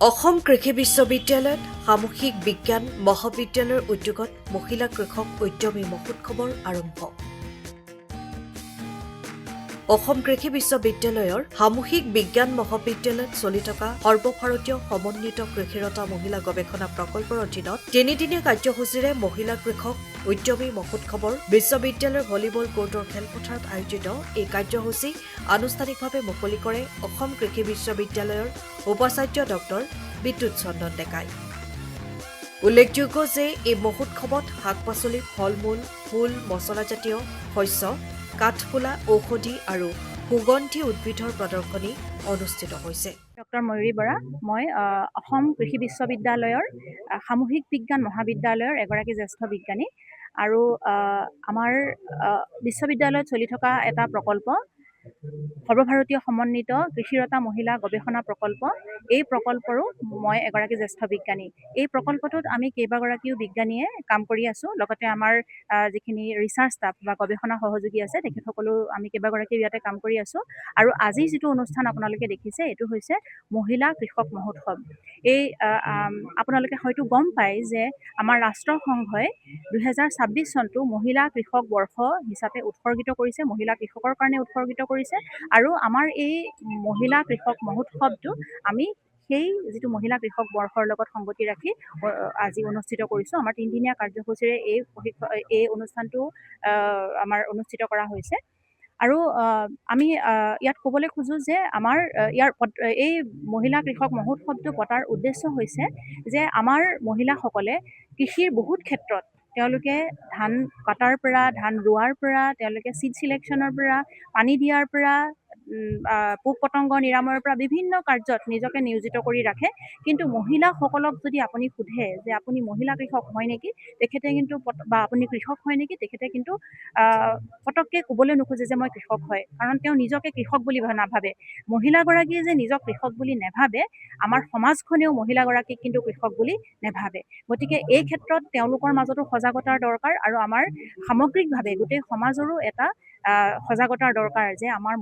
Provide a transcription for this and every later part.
অসম কৃষি বিশ্ববিদ্যালয়ত সামূহিক বিজ্ঞান মহাবিদ্যালয়ৰ উদ্যোগত মহিলা কৃষক উদ্যমী মহোৎসৱৰ আৰম্ভ। অসম কৃষি বিশ্ববিদ্যালয়ৰ সামূহিক বিজ্ঞান মহাবিদ্যালয়ত চলি থকা সৰ্বভাৰতীয় সমন্বিত কৃষিৰতা মহিলা গৱেষণা প্ৰকল্পৰ অধীনত তিনিদিনীয়া কাৰ্যসূচীৰে মহিলা কৃষক উদ্যমী মহোৎসৱৰ বিশ্ববিদ্যালয়ৰ ভলীবল কোৰ্টৰ খেলপথাৰত আয়োজিত এই কাৰ্যসূচী আনুষ্ঠানিকভাৱে মুকলি কৰে অসম কৃষি বিশ্ববিদ্যালয়ৰ উপাচাৰ্য ডক্টৰ বিদ্যুৎ চন্দন ডেকাই। উল্লেখযোগ্য যে এই মহোৎসৱত শাক-পাচলি, ফল-মূল, ফুল, মছলাজাতীয় শস্য, কাঠফুলা, ঔষধি আৰু সুগন্ধি উদ্ভিদৰ প্ৰদৰ্শনী অনুষ্ঠিত হৈছে। ডক্টৰ ময়ূৰী বৰা, মই অসম কৃষি বিশ্ববিদ্যালয়ৰ সামূহিক বিজ্ঞান মহাবিদ্যালয়ৰ এগৰাকী জ্যেষ্ঠ বিজ্ঞানী আৰু আমাৰ বিশ্ববিদ্যালয়ত চলি থকা এটা প্ৰকল্প সৰ্বভাৰতীয় সমন্বিত কৃষিৰতা মহিলা গৱেষণা প্ৰকল্প। এই প্ৰকল্পৰো মই এগৰাকী জ্যেষ্ঠ বিজ্ঞানী। এই প্ৰকল্পটোত আমি কেইবাগৰাকীও বিজ্ঞানীয়ে কাম কৰি আছোঁ। লগতে আমাৰ যিখিনি ৰিচাৰ্চ ষ্টাফ বা গৱেষণা সহযোগী আছে তেখেতসকলো আমি কেইবাগৰাকীও ইয়াতে কাম কৰি আছোঁ। আৰু আজি যিটো অনুষ্ঠান আপোনালোকে দেখিছে এইটো হৈছে মহিলা কৃষক মহোৎসৱ। এই আপোনালোকে হয়তো গম পায় যে আমাৰ ৰাষ্ট্ৰসংঘই 2026 চনটো মহিলা কৃষক বৰ্ষ হিচাপে উৎসৰ্গিত কৰিছে, মহিলা কৃষকৰ কাৰণে উৎসৰ্গিত কৰিছে। আৰু আমাৰ এই মহিলা কৃষক মহোৎসৱটো আমি সেই যিটো মহিলা কৃষক বৰ্ষৰ লগত সংগতি ৰাখি আজি অনুষ্ঠিত কৰিছোঁ। আমাৰ তিনিদিনীয়া কাৰ্যসূচীৰে এই অনুষ্ঠানটো আমাৰ অনুষ্ঠিত কৰা হৈছে। আৰু আমি ইয়াত ক'বলৈ খোজোঁ যে আমাৰ এই মহিলা কৃষক মহোৎসৱটো পতাৰ উদ্দেশ্য হৈছে যে আমাৰ মহিলাসকলে কৃষিৰ বহুত ক্ষেত্ৰত তেওঁলোকে ধান কটাৰ পৰা, ধান ৰোৱাৰ পৰা, তেওঁলোকে চিড চিলেকশ্যনৰ পৰা, পানী দিয়াৰ পৰা, পোক পতংগ নিৰাময়ৰ পৰা বিভিন্ন কাৰ্যত নিজকে নিয়োজিত কৰি ৰাখে। কিন্তু মহিলাসকলক যদি আপুনি সোধে যে আপুনি মহিলা কৃষক হয় নেকি, তেখেতে কিন্তু বা আপুনি কৃষক হয় নেকি, তেখেতে কিন্তু পটককৈ ক'বলৈ নোখোজে যে মই কৃষক হয়, কাৰণ তেওঁ নিজকে কৃষক বুলি নাভাবে। মহিলাগৰাকীয়ে যে নিজক কৃষক বুলি নাভাবে, আমাৰ সমাজখনেও মহিলাগৰাকীক কিন্তু কৃষক বুলি নাভাবে। গতিকে এই ক্ষেত্ৰত তেওঁলোকৰ মাজতো সজাগতাৰ দৰকাৰ আৰু আমাৰ সামগ্ৰিকভাৱে গোটেই সমাজৰো এটা সজাগতাৰ দৰকাৰ যে আমাৰ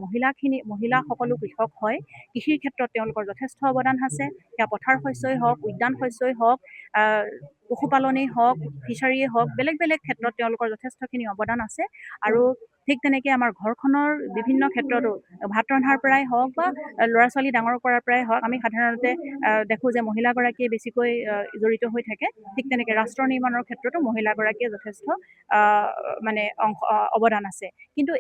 মহিলাসকলো কৃষক হয়। কৃষিৰ ক্ষেত্ৰত তেওঁলোকৰ যথেষ্ট অৱদান আছে, সেয়া পথাৰ শস্যই হওক, উদ্যান শস্যই হওক, পশুপালনেই হওক, ফিচাৰীয়ে হওক, বেলেগ বেলেগ ক্ষেত্ৰত তেওঁলোকৰ যথেষ্টখিনি অৱদান আছে। আৰু ঠিক তেনেকৈ আমাৰ ঘৰখনৰ বিভিন্ন ক্ষেত্ৰতো ভাত ৰন্ধাৰ পৰাই হওক বা ল'ৰা ছোৱালী ডাঙৰ কৰাৰ পৰাই হওক, আমি সাধাৰণতে দেখোঁ যে মহিলাগৰাকীয়ে বেছিকৈ জড়িত হৈ থাকে। ঠিক তেনেকৈ ৰাষ্ট্ৰ নিৰ্মাণৰ ক্ষেত্ৰতো মহিলাগৰাকীয়ে যথেষ্ট অৱদান আছে। কিন্তু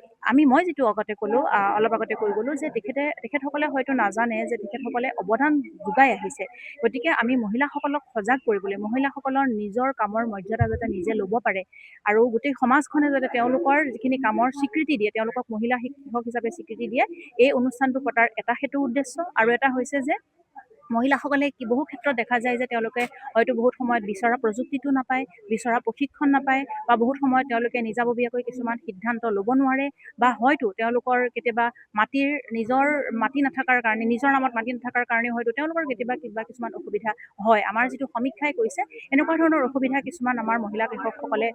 মই যিটো অলপ আগতে কৈ গ'লোঁ যে তেখেতসকলে হয়তো নাজানে যে তেখেতসকলে অৱদান যোগাই আহিছে। গতিকে আমি মহিলাসকলক সজাগ কৰিবলৈ, মহিলাসকলৰ নিজৰ কামৰ মৰ্যাদা যাতে নিজে ল'ব পাৰে আৰু গোটেই সমাজখনে যাতে তেওঁলোকৰ যিখিনি কামৰ স্বীকৃতি দিয়ে, তেওঁলোকক মহিলা শিক্ষক হিচাপে স্বীকৃতি দিয়ে, এই অনুষ্ঠানটো পতাৰ সেইটো উদ্দেশ্য। আৰু এটা হৈছে যে মহিলাসকলে বহু ক্ষেত্ৰত দেখা যায় যে তেওঁলোকে হয়তো বহুত সময়ত বিচৰা প্ৰযুক্তিটো নাপায়, বিচৰা প্ৰশিক্ষণ নাপায়, বা বহুত সময়ত তেওঁলোকে নিজাববীয়াকৈ কিছুমান সিদ্ধান্ত ল'ব নোৱাৰে, বা হয়তো তেওঁলোকৰ কেতিয়াবা নিজৰ মাটি নাথাকাৰ কাৰণে, নিজৰ নামত মাটি নাথাকাৰ কাৰণে হয়তো তেওঁলোকৰ কেতিয়াবা কিছুমান অসুবিধা হয়। আমাৰ যিটো সমীক্ষাই কৈছে এনেকুৱা ধৰণৰ অসুবিধা কিছুমান আমাৰ মহিলা কৃষকসকলে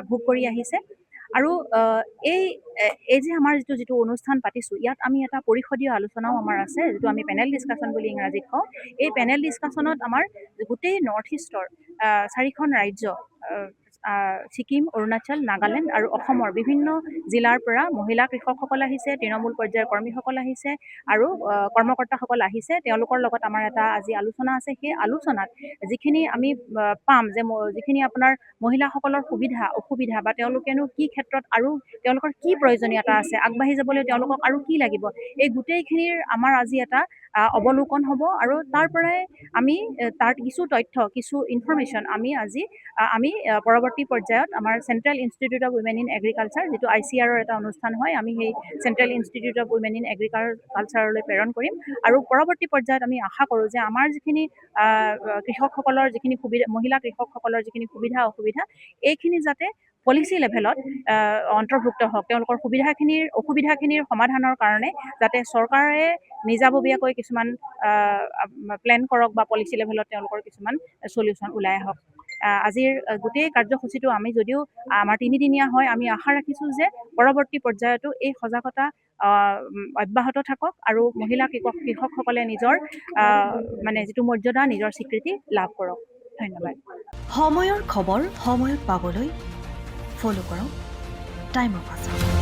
ভোগ কৰি আহিছে। আৰু এই যে আমাৰ যিটো অনুষ্ঠান পাতিছোঁ, ইয়াত আমি এটা পৰিষদীয় আলোচনাও আমাৰ আছে, যিটো আমি পেনেল ডিছকাশ্যন বুলি ইংৰাজীত কওঁ। এই পেনেল ডিছকাশ্যনত আমাৰ গোটেই নৰ্থ ইষ্টৰ 4খন ৰাজ্য, ছিকিম, অৰুণাচল, নাগালেণ্ড আৰু অসমৰ বিভিন্ন জিলাৰ পৰা মহিলা কৃষকসকল আহিছে, তৃণমূল পৰ্যায়ৰ কৰ্মীসকল আহিছে আৰু কৰ্মকৰ্তাসকল আহিছে। তেওঁলোকৰ লগত আমাৰ এটা আজি আলোচনা আছে। সেই আলোচনাত যিখিনি আমি পাম যে যিখিনি আপোনাৰ মহিলাসকলৰ সুবিধা অসুবিধা বা তেওঁলোকেনো কি ক্ষেত্ৰত আৰু তেওঁলোকৰ কি প্ৰয়োজনীয়তা আছে, আগবাঢ়ি যাবলৈ তেওঁলোকক আৰু কি লাগিব, এই গোটেইখিনিৰ আমাৰ আজি এটা অৱলোকন হ'ব। আৰু তাৰ পৰাই আমি তাৰ কিছু তথ্য, কিছু ইনফৰমেশ্যন আমি পৰৱৰ্তী পৰ্যায়ত আমাৰ Central Institute of Women in Agriculture, যিটো ICR এটা অনুষ্ঠান হয়, আমি সেই Central Institute of Women in এগ্ৰিকালচাৰলৈ প্ৰেৰণ কৰিম। আৰু পৰৱৰ্তী পৰ্যায়ত আমি আশা কৰোঁ যে আমাৰ যিখিনি কৃষকসকলৰ যিখিনি সুবিধা, মহিলা কৃষকসকলৰ যিখিনি সুবিধা অসুবিধা, এইখিনি যাতে পলিচি লেভেলত অন্তৰ্ভুক্ত হওক। তেওঁলোকৰ অসুবিধাখিনিৰ সমাধানৰ কাৰণে যাতে চৰকাৰে নিজাববীয়াকৈ কিছুমান প্লেন কৰক বা পলিচি লেভেলত তেওঁলোকৰ কিছুমান চলিউশ্যন ওলাই আহক। আজিৰ গোটেই কাৰ্যসূচীটো আমি যদিও আমাৰ তিনিদিনীয়া হয়, আমি আশা ৰাখিছোঁ যে পৰৱৰ্তী পৰ্যায়তো এই সজাগতা অব্যাহত থাকক আৰু মহিলা কৃষকসকলে নিজৰ মানে যিটো মৰ্যাদা, নিজৰ স্বীকৃতি লাভ কৰক। ধন্যবাদ। সময়ৰ খবৰ সময়ত পাবলৈ ফ'ল' কৰক টাইম অফ আছাম।